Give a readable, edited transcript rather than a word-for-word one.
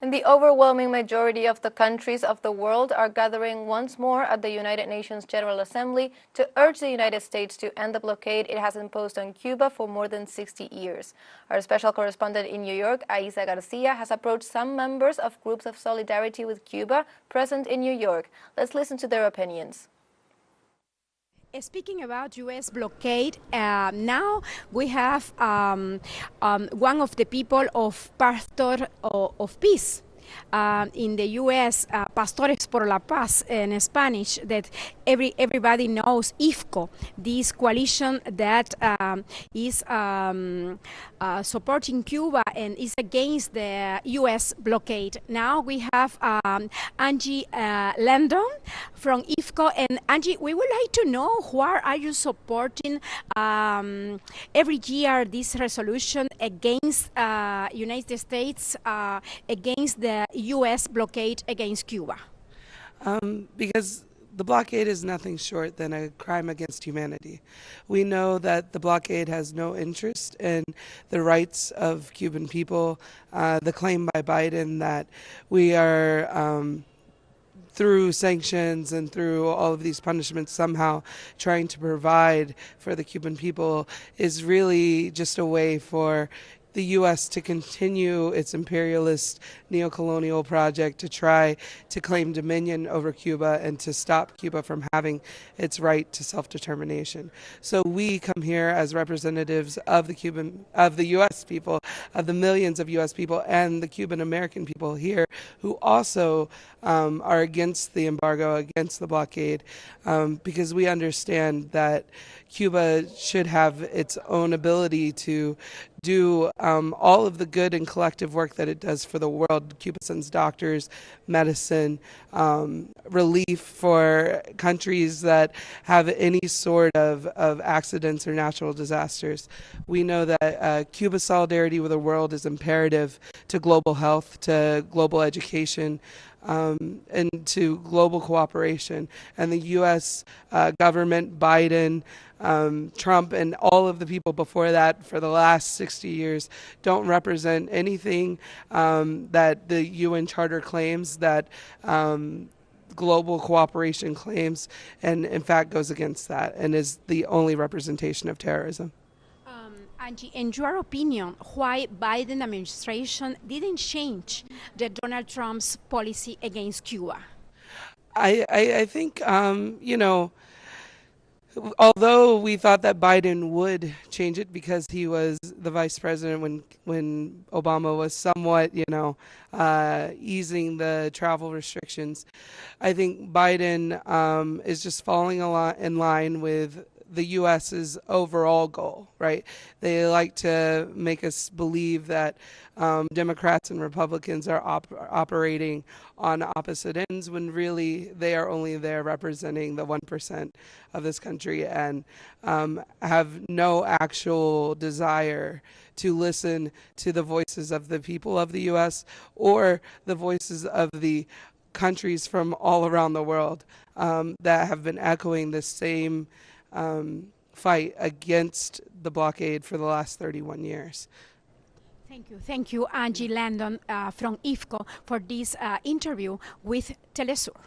And the overwhelming majority of the countries of the world are gathering once more at the United Nations General Assembly to urge the United States to end the blockade it has imposed on Cuba for more than 60 years. Our special correspondent in New York, Aiza Garcia, has approached some members of groups of solidarity with Cuba present in New York. Let's listen to their opinions. Speaking about U.S. blockade, now we have one of the people of Pastor of Peace in the U.S., Pastores por la Paz in Spanish, that everybody knows, IFCO, this coalition that is supporting Cuba and is against the U.S. blockade. Now we have Angie Langdon from IFCO. And Angie, we would like to know, why are you supporting every year this resolution against United States, against the U.S. blockade against Cuba? Because the blockade is nothing short than a crime against humanity. We know that the blockade has no interest in the rights of Cuban people. The claim by Biden that we are through sanctions and through all of these punishments somehow trying to provide for the Cuban people is really just a way for the U.S. to continue its imperialist neocolonial project to try to claim dominion over Cuba and to stop Cuba from having its right to self-determination. So we come here as representatives of the U.S. people, of the millions of U.S. people and the Cuban American people here who also are against the embargo, against the blockade, because we understand that Cuba should have its own ability to do all of the good and collective work that it does for the world. Cuba sends doctors, medicine, relief for countries that have any sort of accidents or natural disasters. We know that Cuba's solidarity with the world is imperative to global health, to global education, and to global cooperation. And the U.S. government, Biden, Trump, and all of the people before that for the last 60 years don't represent anything that the UN Charter claims, that global cooperation claims, and in fact goes against that and is the only representation of terrorism. Angie, in your opinion, why Biden administration didn't change the Donald Trump's policy against Cuba? I think, although we thought that Biden would change it because he was the vice president when Obama was somewhat, easing the travel restrictions, I think Biden is just falling in line with the U.S.'s overall goal, right? They like to make us believe that Democrats and Republicans are operating on opposite ends when really they are only there representing the 1% of this country and have no actual desire to listen to the voices of the people of the U.S. or the voices of the countries from all around the world that have been echoing the same fight against the blockade for the last 31 years. Thank you, Angie Langdon from IFCO, for this interview with Telesur.